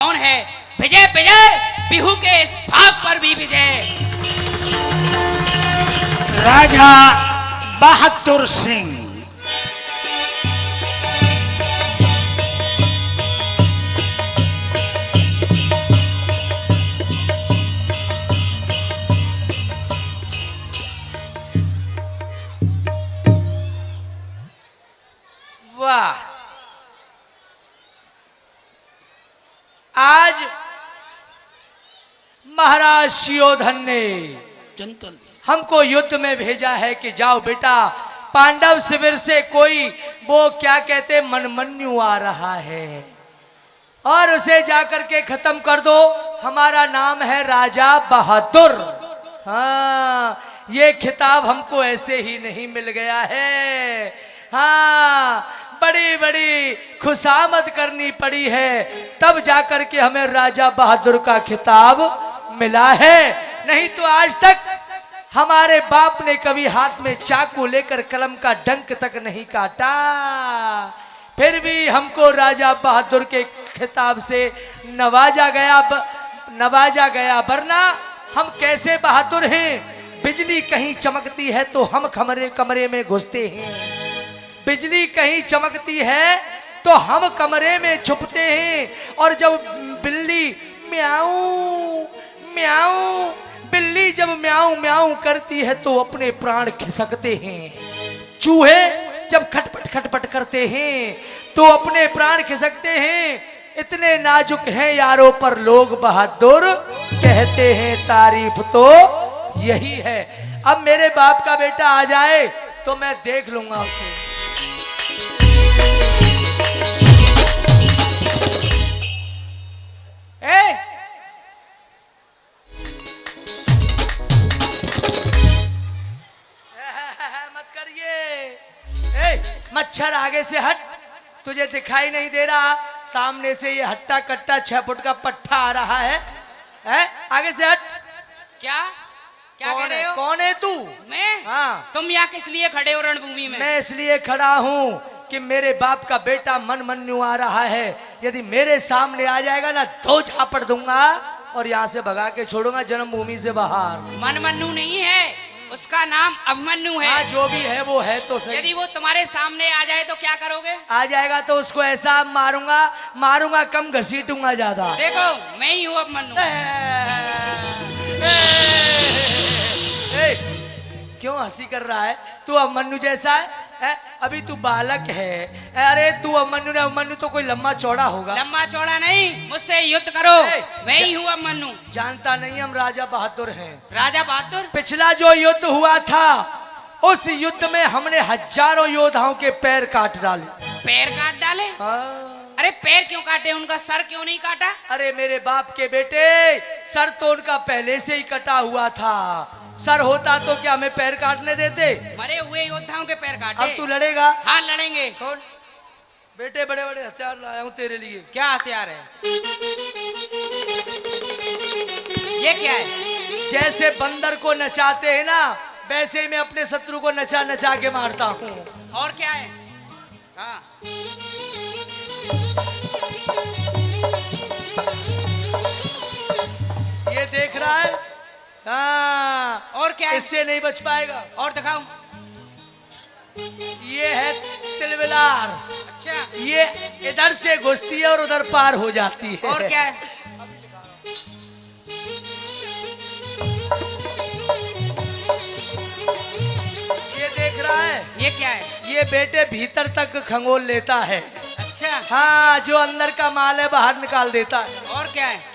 कौन है? विजय विजय बिहू के इस भाग पर भी विजय। राजा बहादुर सिंह। वाह, आज महाराज सुयोधन ने हमको युद्ध में भेजा है कि जाओ बेटा, पांडव शिविर से कोई वो क्या कहते मनमन्यु आ रहा है और उसे जाकर के खत्म कर दो। हमारा नाम है राजा बहादुर। हाँ, ये खिताब हमको ऐसे ही नहीं मिल गया है। हाँ, बड़ी बड़ी खुशामद करनी पड़ी है तब जाकर के हमें राजा बहादुर का खिताब मिला है। नहीं तो आज तक हमारे बाप ने कभी हाथ में चाकू लेकर कलम का डंक तक नहीं काटा। फिर भी हमको राजा बहादुर के खिताब से नवाजा गया। वरना हम कैसे बहादुर हैं? बिजली कहीं चमकती है तो हम कमरे में घुसते हैं, बिजली कहीं चमकती है तो हम कमरे में छुपते हैं। और जब बिल्ली म्याऊं म्याऊं बिल्ली जब म्याऊं म्याऊं करती है तो अपने प्राण खिसकते हैं। चूहे जब खटपट करते हैं तो अपने प्राण खिसकते हैं। इतने नाजुक हैं यारों पर लोग बहादुर कहते हैं, तारीफ तो यही है। अब मेरे बाप का बेटा आ जाए तो मैं देख लूंगा उसे। मत करिए, मच्छर आगे से हट, तुझे दिखाई नहीं दे रहा? सामने से ये हट्टा कट्टा 6 फुट का पट्टा आ रहा है, आगे से हट। क्या क्या कह रहे हो? कौन है तू? मैं? हाँ, तुम यहाँ किस लिए खड़े हो रणभूमि में? मैं इसलिए खड़ा हूँ कि मेरे बाप का बेटा मनमन्यु आ रहा है। यदि मेरे सामने आ जाएगा ना, 2 झापड़ दूंगा और यहाँ से भगा के छोड़ूंगा जन्मभूमि से बाहर। मनमन्यु नहीं है, उसका नाम अभिमन्यु है। हाँ, जो भी है वो है तो सही। यदि वो तुम्हारे सामने आ जाए तो क्या करोगे? आ जाएगा तो उसको ऐसा मारूंगा कम, घसीटूंगा ज्यादा। देखो, मैं ही हूँ अभिमन्यु। क्यों हंसी कर रहा है? तू अभिमन्यु जैसा है? अभी तू बालक है। अरे तू अभिमन्यु ने, अभिमन्यु तो कोई लंबा चौड़ा होगा। लंबा चौड़ा नहीं, मुझसे युद्ध करो। मैं ही हूँ अभिमन्यु। जानता नहीं, हम राजा बहादुर हैं। राजा बहादुर? पिछला जो युद्ध हुआ था उस युद्ध में हमने हजारों योद्धाओं के पैर काट डाले। पैर काट डाले? हाँ। अरे पैर क्यों काटे? उनका सर क्यों नहीं काटा? अरे मेरे बाप के बेटे, सर तो उनका पहले से ही कटा हुआ था। सर होता तो क्या हमें पैर काटने देते? मरे हुए योद्धाओं के पैर काटे। अब तू लड़ेगा? हाँ, लड़ेंगे। सुन बेटे, बड़े बड़े हथियार लाया हूँ तेरे लिए। क्या हथियार है? ये क्या है? जैसे बंदर को नचाते हैं ना, वैसे ही मैं अपने शत्रु को नचा नचा के मारता हूँ। और क्या है? हाँ। ये देख रहा है? हाँ। और क्या है? इससे नहीं बच पाएगा। और दिखाओ। ये है तिलविलार। अच्छा। ये इधर से घुसती है और उधर पार हो जाती है। और क्या है? ये देख रहा है? ये क्या है? ये बेटे भीतर तक खंगोल लेता है। अच्छा। हाँ, जो अंदर का माल है बाहर निकाल देता है। और क्या है?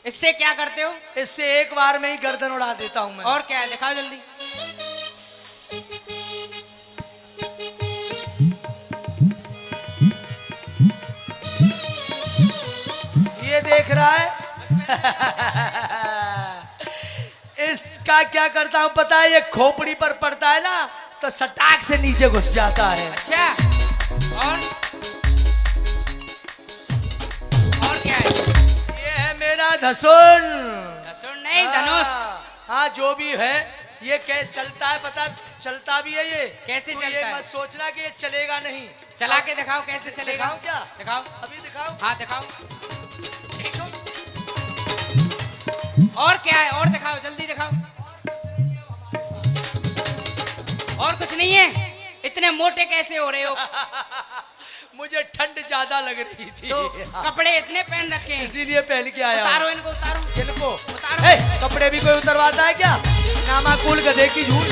इससे क्या करते हो? इससे एक बार में ही गर्दन उड़ा देता हूं मैं। और क्या है? दिखाओ जल्दी। ये देख रहा है? इसका क्या करता हूं पता है? ये खोपड़ी पर पड़ता है ना तो सटाक से नीचे घुस जाता है। अच्छा। और क्या है? ये है मेरा धसुन। धसुन नहीं, धनुष। हाँ, जो भी है ये कैसे चलता है, पता चलता भी है ये कैसे तो चलता ये है? मत सोचना कि ये चलेगा नहीं। चला के दिखाओ कैसे चलेगा। दिखाऊं क्या? दिखाओ। अभी दिखाओ। हाँ दिखाओ। देखो। और क्या है, और दिखाओ, जल्दी दिखाओ। और कुछ नहीं है? इतने मोटे कैसे हो रहे हो? मुझे ठंड ज्यादा लग रही थी तो कपड़े इतने पहन रखे हैं, इसीलिए पहन के आया। उतारो इनको, उतारो इनको उतारो। ए, कपड़े भी कोई उतरवाता है क्या? नामाकुल गधे की झूठ।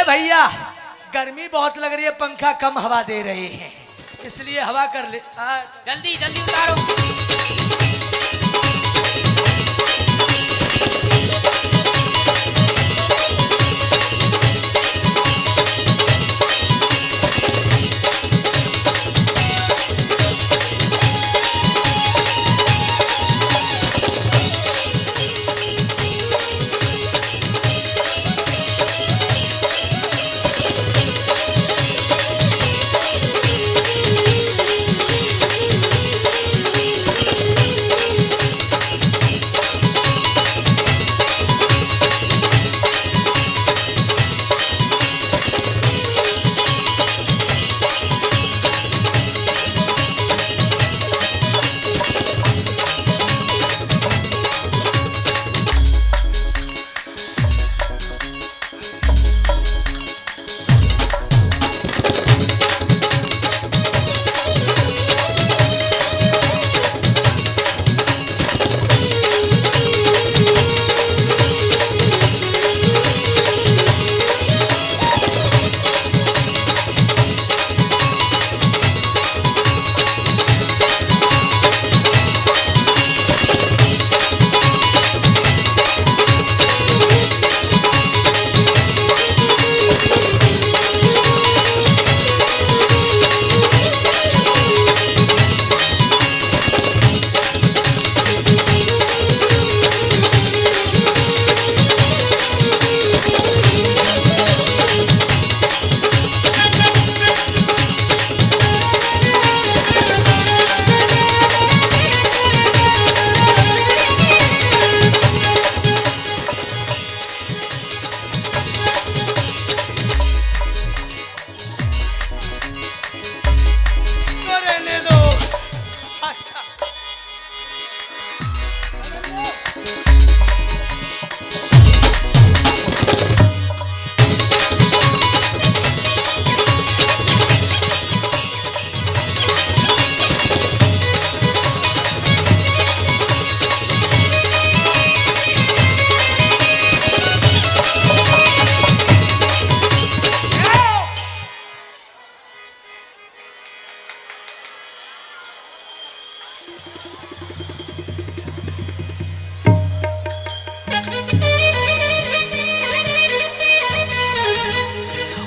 भैया गर्मी बहुत लग रही है, पंखा कम हवा दे रहे हैं, इसलिए हवा कर ले। जल्दी जल्दी उतारो।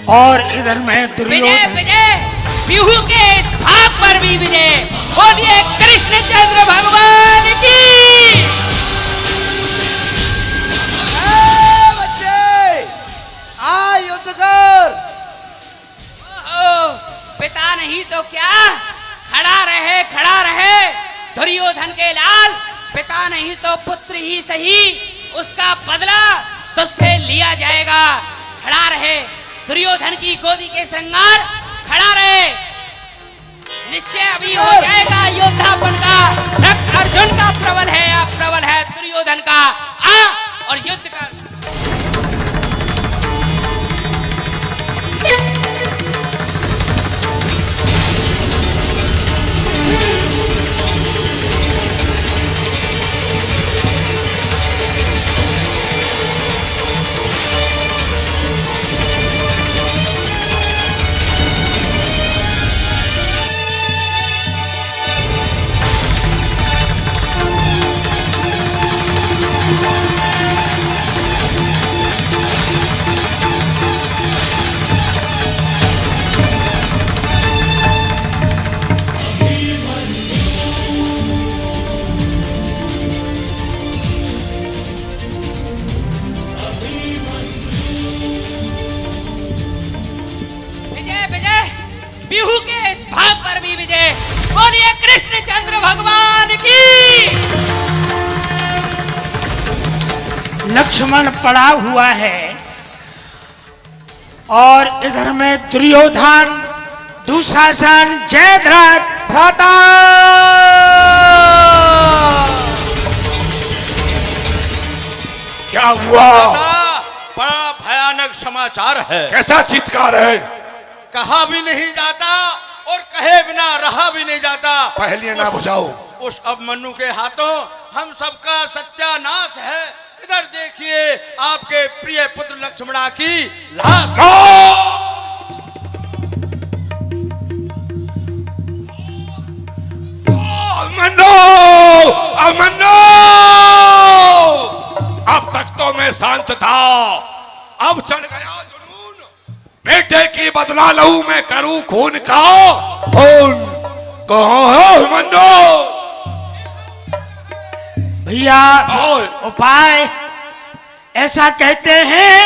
और इधर में विजय दुर्योधन। विजय बिहू के इस भाग पर भी विजय। बोलिए कृष्णचंद्र भगवान की। बच्चे आ युद्ध कर। ओहो, पिता नहीं तो क्या, खड़ा रहे खड़ा रहे दुर्योधन के लाल। पिता नहीं तो पुत्र ही सही, उसका बदला तुझसे लिया जाएगा। खड़ा रहे, दुर्योधन की गोदी के संगार खड़ा रहे। निश्चय अभी हो जाएगा योद्धापन का। रक्त अर्जुन का प्रबल है दुर्योधन का। आ और युद्ध कर। भगवान की। लक्ष्मण पड़ा हुआ है और इधर में दुर्योधन, दुशासन, जयद्रथ, भ्राता क्या हुआ? बड़ा भयानक समाचार है। कैसा चित्कार है? कहा भी नहीं जाता और कहे बिना रहा भी नहीं जाता। पहले ना बुझाओ। उस अभिमन्यु के हाथों हम सबका सत्यानाश है। इधर देखिए आपके प्रिय पुत्र लक्ष्मणा की लाश। अभिमन्यु! अभिमन्यु! अब तक तो मैं शांत था, अब चढ़ गया जुनून। बेटे की बदला लूं मैं, करूं खून का खून। कहाँ है अभिमन्यु? भैया उपाय ऐसा कहते हैं।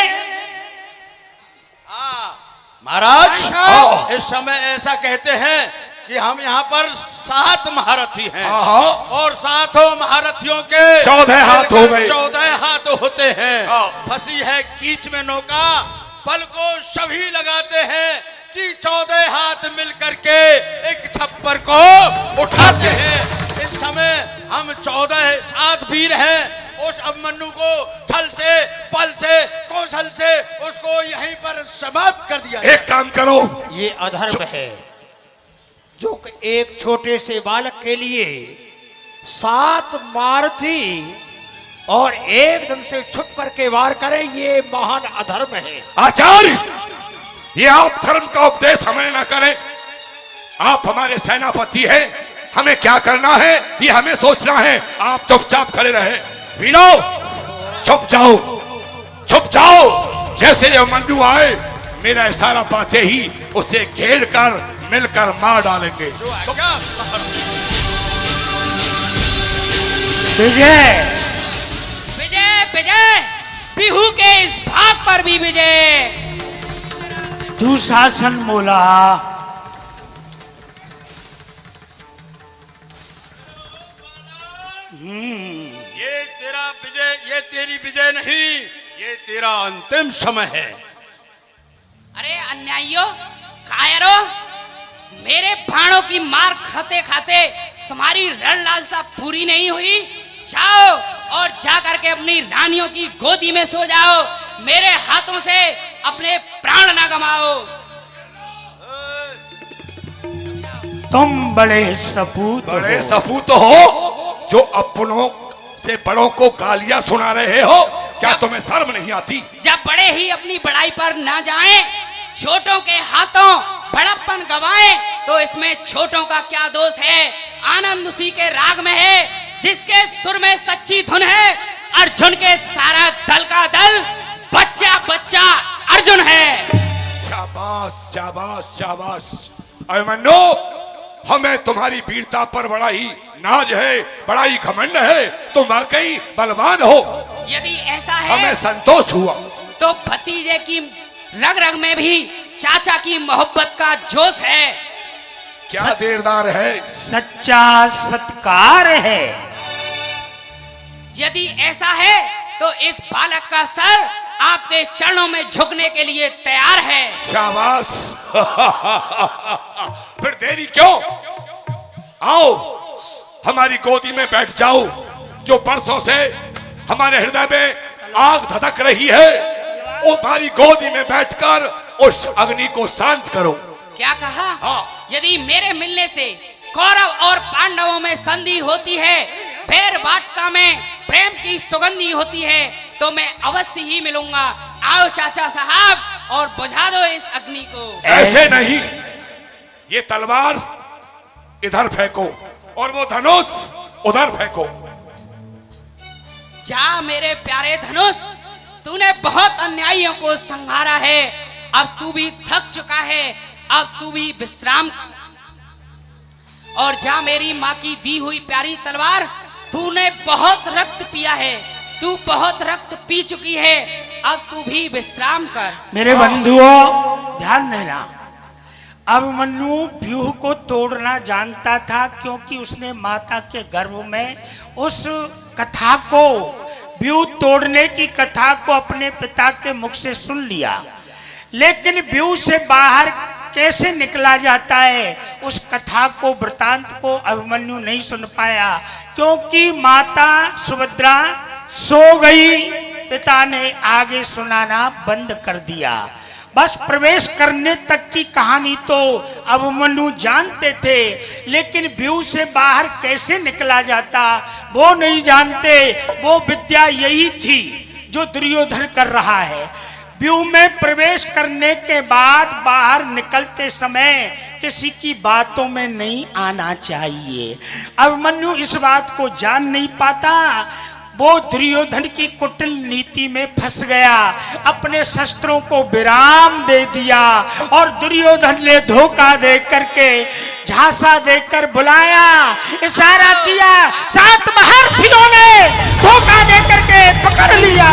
महाराज, इस समय ऐसा कहते हैं कि हम यहाँ पर 7 महारथी हैं और 7 महारथियों के 14 हाथ हो गए। 14 हाथ होते हैं। फंसी है कीच में नौका, बल को सभी लगाते हैं कि 14 हाथ मिलकर के एक छप्पर को उठाते हैं। इस समय हम 14 7 वीर हैं। उस अभिमन्यु को छल से, बल से, कौशल से उसको यहीं पर समाप्त कर दिया। एक काम करो, ये अधर्म है जो कि एक छोटे से बालक के लिए 7 महारथी और एकदम से छुप करके वार करे, ये महान अधर्म है। आचार्य, ये आप धर्म का उपदेश हमें ना करें। आप हमारे सेनापति हैं, हमें क्या करना है ये हमें सोचना है। आप चुपचाप खड़े रहे। वीरों, चुप जाओ, चुप जाओ। जैसे ये मन्नू आए, मेरा इशारा पाते ही उसे घेर कर मिलकर मार डालेंगे। विजय विजय विजय, बिहू के इस भाग पर भी विजय। दुशासन बोला, ये तेरा विजय, ये तेरी विजय नहीं, ये तेरा अंतिम समय है। अरे अन्यायियों, कायरों, मेरे बाणों की मार खाते खाते तुम्हारी रण लालसा पूरी नहीं हुई। जाओ और जाकर के अपनी रानियों की गोदी में सो जाओ। मेरे हाथों से अपने प्राण ना गमाओ। तुम बड़े सपूत बड़े हो। सपूत हो जो अपनों से बड़ों को गालियां सुना रहे हो। क्या तुम्हें शर्म नहीं आती? जब बड़े ही अपनी बड़ाई पर ना जाएं, छोटों के हाथों बड़प्पन गवाएं, तो इसमें छोटों का क्या दोष है? आनंद उसी के राग में है जिसके सुर में सच्ची धुन है। अर्जुन के सारा दल का दल बच्चा बच्चा अर्जुन है। शाबाश शाबाश शाबाश। अभिमन्यु, हमें तुम्हारी वीरता पर बड़ा ही नाज है, बड़ा ही घमंड है। तुम वाकई बलवान हो। यदि ऐसा है हमें संतोष हुआ। तो भतीजे की रग रग में भी चाचा की मोहब्बत का जोश है। क्या देरदार है? सच्चा सत्कार है। यदि ऐसा है तो इस बालक का सर आपके चरणों में झुकने के लिए तैयार है। शाबाश। फिर देरी क्यों? आओ हमारी गोदी में बैठ जाओ। जो बरसों से हमारे हृदय में आग धधक रही है, वो हमारी गोदी में बैठकर उस अग्नि को शांत करो। क्या कहा? हाँ। यदि मेरे मिलने से कौरव और पांडवों में संधि होती है, पैर वाटका में प्रेम की सुगंधी होती है, तो मैं अवश्य ही मिलूंगा। आओ चाचा साहब और बुझा दो इस अग्नि को। ऐसे नहीं, ये तलवार इधर फेंको और वो धनुष उधर फेंको। जा मेरे प्यारे धनुष, तूने बहुत अन्यायियों को संहारा है। अब तू भी थक चुका है, अब तू भी विश्राम। और जा मेरी माँ की दी हुई प्यारी तलवार, तूने बहुत रक्त पिया है, तू बहुत रक्त पी चुकी है, अब तू भी विश्राम कर। मेरे बंधुओं ध्यान देना, अभिमन्यु व्यूह को तोड़ना जानता था, क्योंकि उसने माता के गर्भ में उस कथा को, व्यूह तोड़ने की कथा को अपने पिता के मुख से सुन लिया। लेकिन व्यूह से बाहर कैसे निकला जाता है, उस कथा को, वृतांत को अभिमन्यु नहीं सुन पाया, क्योंकि माता सुभद्रा सो गई। पिता ने आगे सुनाना बंद कर दिया। बस प्रवेश करने तक की कहानी तो अभिमन्यु जानते थे, लेकिन व्यूह से बाहर कैसे निकला जाता वो नहीं जानते। वो विद्या यही थी जो दुर्योधन कर रहा है। व्यूह में प्रवेश करने के बाद बाहर निकलते समय किसी की बातों में नहीं आना चाहिए। अभिमन्यु इस बात को जान नहीं पाता। वो दुर्योधन की कुटिल नीति में फंस गया, अपने शस्त्रों को विराम दे दिया और दुर्योधन ने धोखा दे करके, झांसा देकर बुलाया, इशारा किया, 7 महारथियों ने धोखा दे करके पकड़ लिया।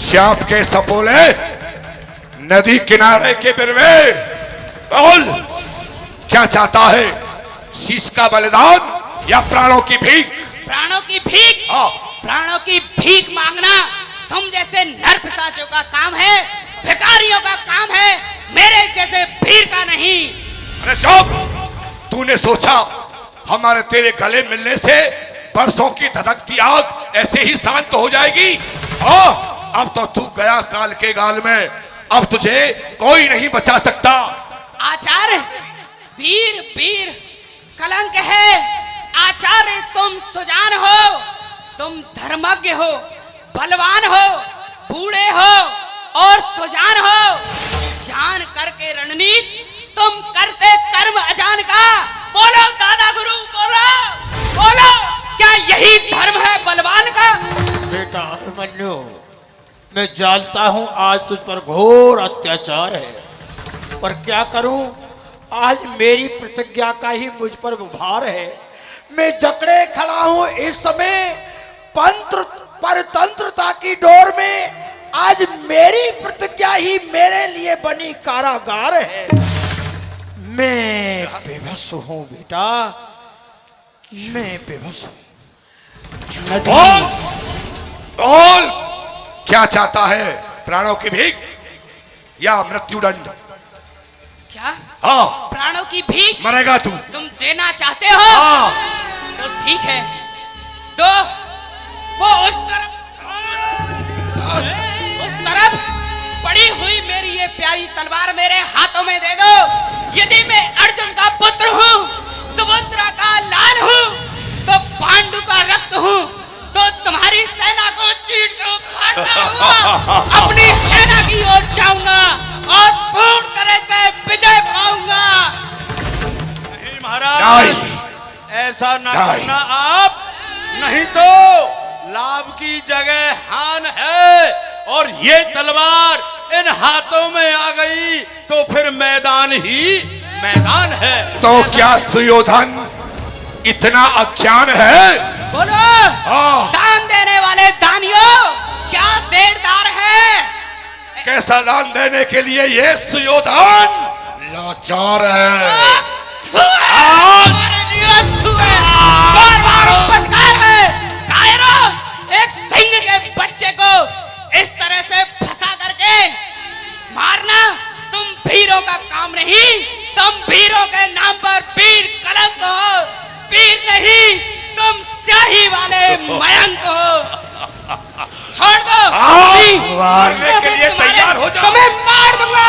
श्याम के सपोले नदी किनारे के बिरवे, बोल क्या चाहता है? शीश का बलिदान या प्राणों की भीख? प्राणों की भीख। प्राणों की भीख मांगना तुम जैसे नर पिशाचों का काम है, भिखारियों का काम है, मेरे जैसे भीर का नहीं। अरे चुप! तूने सोचा हमारे तेरे गले मिलने से बरसों की धधकती आग ऐसे ही शांत हो जाएगी? अब तो तू गया काल के गाल में, अब तुझे कोई नहीं बचा सकता। आचार्य, वीर वीर कलंक है। आचार्य, तुम सुजान हो, तुम धर्मज्ञ हो, बलवान हो, बूढ़े हो और सुजान हो। जान करके रणनीति, तुम करते कर्म अजान का। बोलो दादा गुरु, बोलो बोलो, क्या यही धर्म है बलवान का? बेटा अभिमन्यु, मैं जानता हूं आज तुझ पर घोर अत्याचार है, पर क्या करूं, आज मेरी प्रतिज्ञा का ही मुझ पर भार है। मैं जकड़े खड़ा हूं इस समय परतंत्रता की डोर में। आज मेरी प्रतिज्ञा ही मेरे लिए बनी कारागार है। मैं बेबस हूं बेटा, मैं बेबस हूं। बोल क्या चाहता है? प्राणों की भीख या मृत्युदंड? क्या? हाँ, प्राणों की भीख? मरेगा तू। तुम देना चाहते हो? हाँ। तो ठीक है, तो वो उस तरफ पड़ी हुई मेरी ये प्यारी तलवार मेरे हाथों में दे दो। यदि मैं अर्जुन का पुत्र हूँ, सुभद्रा का लाल हूँ, तो पांडु का रक्त हूँ, तो तुम्हारी सेना को चीर के फाड़ता हुआ अपनी सेना की ओर जाऊंगा और पूर्ण तरह से विजय पाऊंगा। नहीं महाराज, ऐसा ना करना आप, नहीं तो लाभ की जगह हान है, और ये तलवार इन हाथों में आ गई तो फिर मैदान ही मैदान है। तो क्या सुयोधन इतना अज्ञान है? बोलो दान देने वाले दानियों, क्या देरदार है? कैसा दान देने के लिए ये सुयोधन लाचार है। बार-बार उपकार है। कायरों, एक सिंह के बच्चे को इस तरह से फंसा करके मारना तुम वीरों का काम नहीं। तुम वीरों के नाम पर वीर कलंक हो, वीर नहीं, तुम स्याही वाले मयंक हो। छोड़ दो, मारने के लिए तैयार हो जाओ। तुम्हें मार दूंगा।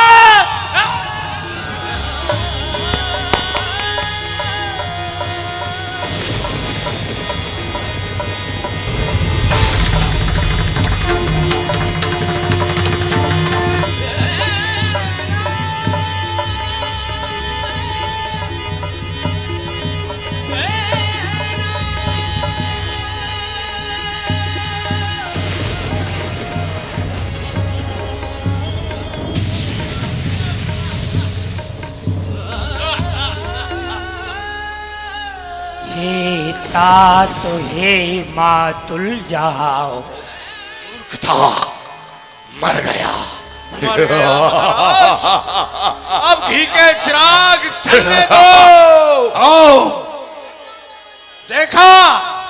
तात हे मातुल जाओ। मूर्खता, मर गया। मर गया महाराज। अब घी के चिराग जलने दो। आओ। देखा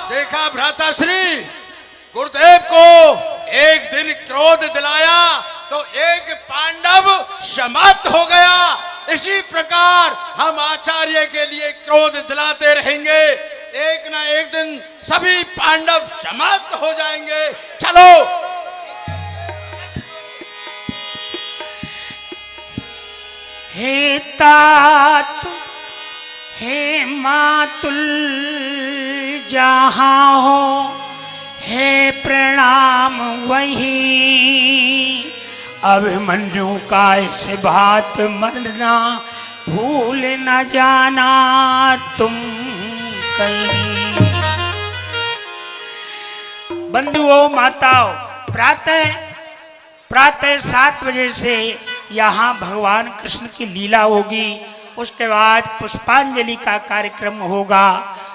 देखा भ्राताश्री, गुरुदेव को एक दिन क्रोध दिलाया तो एक पांडव समाप्त हो गया। इसी प्रकार हम आचार्य के लिए क्रोध दिलाते रहेंगे, एक ना एक दिन सभी पांडव समाप्त हो जाएंगे। चलो। हे तात हे मातुल जहाँ हो, हे प्रणाम वही। अभिमन्यु का इस बात मरना भूल न जाना तुम कहीं। बंधुओं माताओं, प्रातः 7 बजे से यहाँ भगवान कृष्ण की लीला होगी। उसके बाद पुष्पांजलि का कार्यक्रम होगा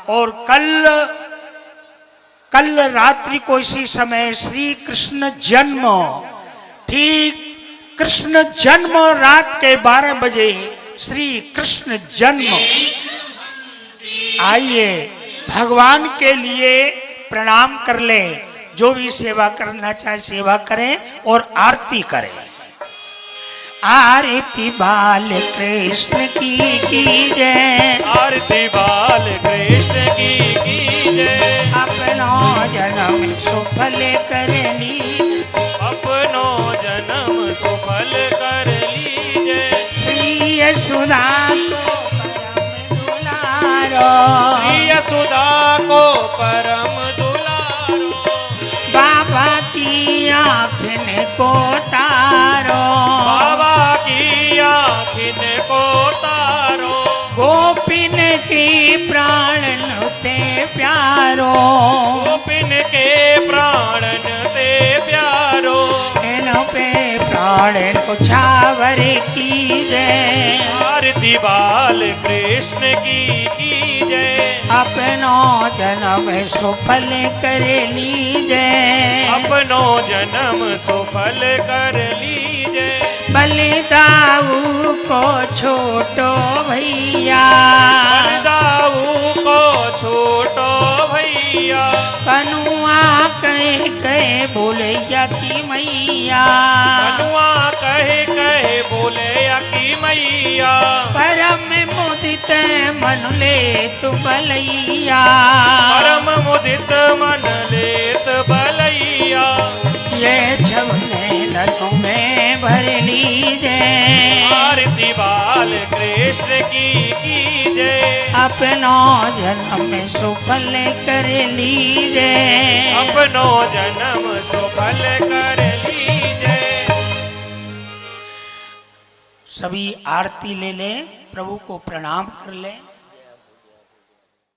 और कल रात्रि को इसी समय श्री कृष्ण जन्म, ठीक कृष्ण जन्म रात के 12 बजे श्री कृष्ण जन्म। आइए भगवान के लिए प्रणाम कर ले। जो भी सेवा करना चाहे सेवा करें और आरती करें। आरती बाल कृष्ण की जय, आरती बाल कृष्ण की जय। अपनो जन्म सुफल कर ली, अपनो जन्म सुफल कर लीजिए। श्री यशोदा को परम दुलारो, श्री यशोदा को परम दुलारो। बाबा की आँखिन को तारो, बाबा की आँखिन को तारो। गोपिन की प्राणन ते प्यारो, गोपिन के प्राणन ते प्यारो। इन पे प्राण उछावर की जय। आरती बाल कृष्ण की जय। अपनो जन्म सुफल कर लीजय, अपनो जन्म सुफल कर लीजिए। बलिदाऊ को छोटो भैया, बलिदाऊ को छोटो भैया। कनुआ कह बोलैया की मैया, कनुआ कहे बोले की मैया। परम मुदित मन ले तु बलैया, परम मुदित मन लेत बलैया। ये छवने ननु में भर लीजे। आरती बाल कृष्ण की जय। अपनो जन्म सुफल कर लीजे, अपनो जन्म सुफल कर लीजिए। सभी आरती ले लें, प्रभु को प्रणाम कर लें।